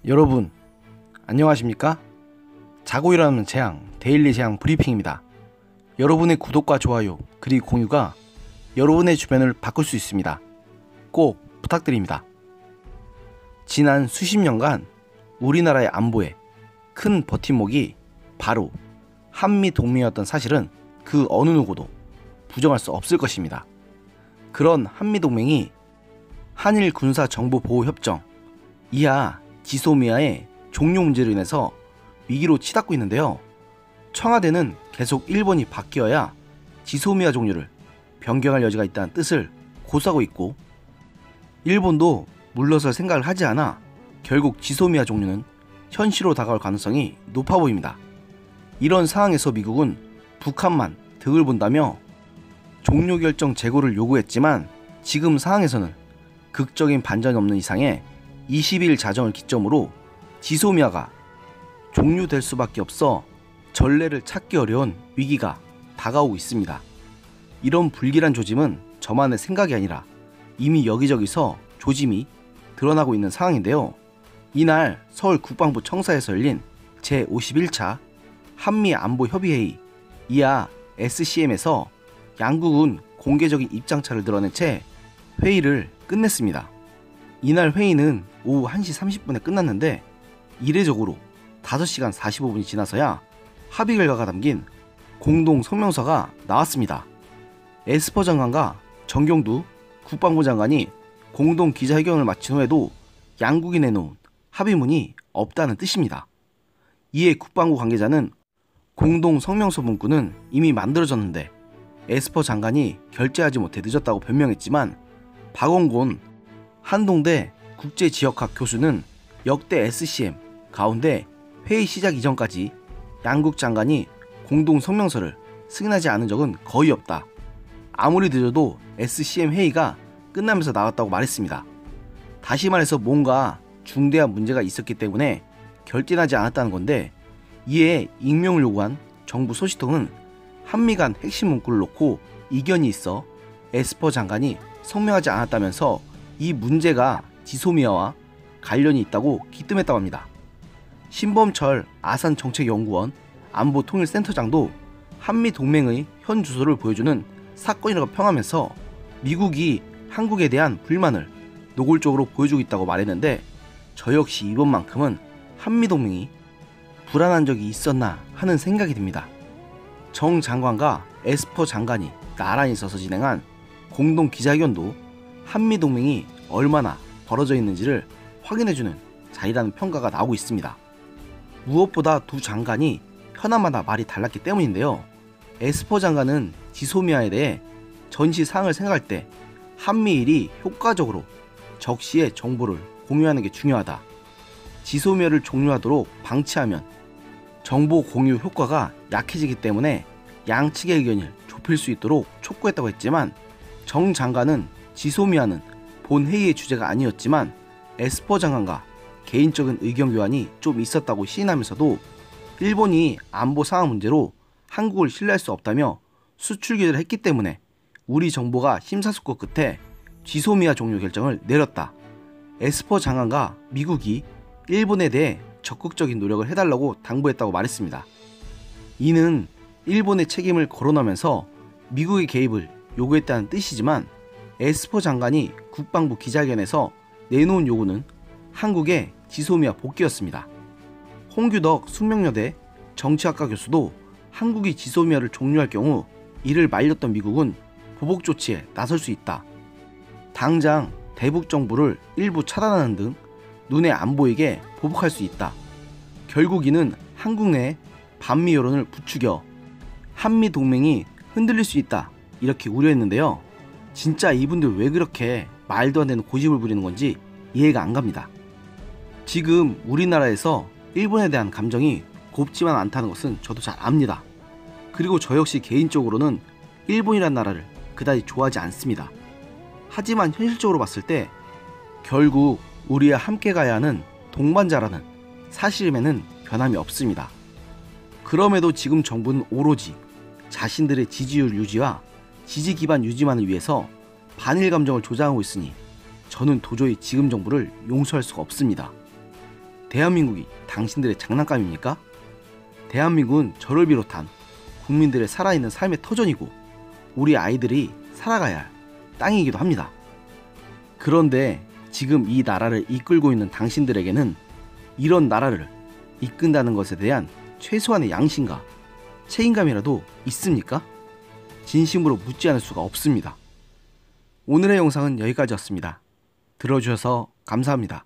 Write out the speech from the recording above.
여러분 안녕하십니까? 자고 일어나는 재앙 데일리 재앙 브리핑입니다. 여러분의 구독과 좋아요 그리고 공유가 여러분의 주변을 바꿀 수 있습니다. 꼭 부탁드립니다. 지난 수십 년간 우리나라의 안보에 큰 버팀목이 바로 한미동맹이었던 사실은 그 어느 누구도 부정할 수 없을 것입니다. 그런 한미동맹이 한일 군사정보보호협정 이하 지소미아의 종료 문제로 인해서 위기로 치닫고 있는데요. 청와대는 계속 일본이 바뀌어야 지소미아 종료를 변경할 여지가 있다는 뜻을 고수하고 있고, 일본도 물러설 생각을 하지 않아 결국 지소미아 종료는 현실로 다가올 가능성이 높아 보입니다. 이런 상황에서 미국은 북한만 득을 본다며 종료 결정 재고를 요구했지만, 지금 상황에서는 극적인 반전이 없는 이상에 20일 자정을 기점으로 지소미아가 종료될 수밖에 없어 전례를 찾기 어려운 위기가 다가오고 있습니다. 이런 불길한 조짐은 저만의 생각이 아니라 이미 여기저기서 조짐이 드러나고 있는 상황인데요. 이날 서울 국방부 청사에서 열린 제51차 한미안보협의회의 이하 SCM에서 양국은 공개적인 입장차를 드러낸 채 회의를 끝냈습니다. 이날 회의는 오후 1시 30분에 끝났는데, 이례적으로 5시간 45분이 지나서야 합의 결과가 담긴 공동 성명서가 나왔습니다. 에스퍼 장관과 정경두 국방부 장관이 공동 기자회견을 마친 후에도 양국이 내놓은 합의문이 없다는 뜻입니다. 이에 국방부 관계자는 공동 성명서 문구는 이미 만들어졌는데 에스퍼 장관이 결재하지 못해 늦었다고 변명했지만, 박원곤 한동대 국제지역학 교수는 역대 SCM 가운데 회의 시작 이전까지 양국 장관이 공동 성명서를 승인하지 않은 적은 거의 없다. 아무리 늦어도 SCM 회의가 끝나면서 나왔다고 말했습니다. 다시 말해서 뭔가 중대한 문제가 있었기 때문에 결재하지 않았다는 건데, 이에 익명을 요구한 정부 소식통은 한미 간 핵심 문구를 놓고 이견이 있어 에스퍼 장관이 성명하지 않았다면서 이 문제가 지소미아와 관련이 있다고 기뜸했다고 합니다. 신범철 아산정책연구원 안보통일센터장도 한미동맹의 현 주소를 보여주는 사건이라고 평하면서 미국이 한국에 대한 불만을 노골적으로 보여주고 있다고 말했는데, 저 역시 이번만큼은 한미동맹이 불안한 적이 있었나 하는 생각이 듭니다. 정 장관과 에스퍼 장관이 나란히 서서 진행한 공동 기자회견도 한미동맹이 얼마나 벌어져 있는지를 확인해주는 자리라는 평가가 나오고 있습니다. 무엇보다 두 장관이 현안마다 말이 달랐기 때문인데요. 에스퍼 장관은 지소미아에 대해 전시 사항을 생각할 때 한미일이 효과적으로 적시에 정보를 공유하는 게 중요하다. 지소미아를 종료하도록 방치하면 정보 공유 효과가 약해지기 때문에 양측의 의견을 좁힐 수 있도록 촉구했다고 했지만, 정 장관은 지소미아는 본 회의의 주제가 아니었지만 에스퍼 장관과 개인적인 의견 교환이 좀 있었다고 시인하면서도 일본이 안보 상황 문제로 한국을 신뢰할 수 없다며 수출 규제를 했기 때문에 우리 정부가 심사숙고 끝에 지소미아 종료 결정을 내렸다. 에스퍼 장관과 미국이 일본에 대해 적극적인 노력을 해달라고 당부했다고 말했습니다. 이는 일본의 책임을 거론하면서 미국의 개입을 요구했다는 뜻이지만, 에스퍼 장관이 국방부 기자회견에서 내놓은 요구는 한국의 지소미아 복귀였습니다. 홍규덕 숙명여대 정치학과 교수도 한국이 지소미아를 종료할 경우 이를 말렸던 미국은 보복 조치에 나설 수 있다. 당장 대북 정보를 일부 차단하는 등 눈에 안 보이게 보복할 수 있다. 결국 이는 한국 내 반미 여론을 부추겨 한미 동맹이 흔들릴 수 있다, 이렇게 우려했는데요. 진짜 이분들 왜 그렇게 말도 안 되는 고집을 부리는 건지 이해가 안 갑니다. 지금 우리나라에서 일본에 대한 감정이 곱지만 않다는 것은 저도 잘 압니다. 그리고 저 역시 개인적으로는 일본이란 나라를 그다지 좋아하지 않습니다. 하지만 현실적으로 봤을 때 결국 우리와 함께 가야 하는 동반자라는 사실임에는 변함이 없습니다. 그럼에도 지금 정부는 오로지 자신들의 지지율 유지와 지지 기반 유지만을 위해서 반일 감정을 조장하고 있으니 저는 도저히 지금 정부를 용서할 수가 없습니다. 대한민국이 당신들의 장난감입니까? 대한민국은 저를 비롯한 국민들의 살아있는 삶의 터전이고 우리 아이들이 살아가야 할 땅이기도 합니다. 그런데 지금 이 나라를 이끌고 있는 당신들에게는 이런 나라를 이끈다는 것에 대한 최소한의 양심과 책임감이라도 있습니까? 진심으로 묻지 않을 수가 없습니다. 오늘의 영상은 여기까지였습니다. 들어주셔서 감사합니다.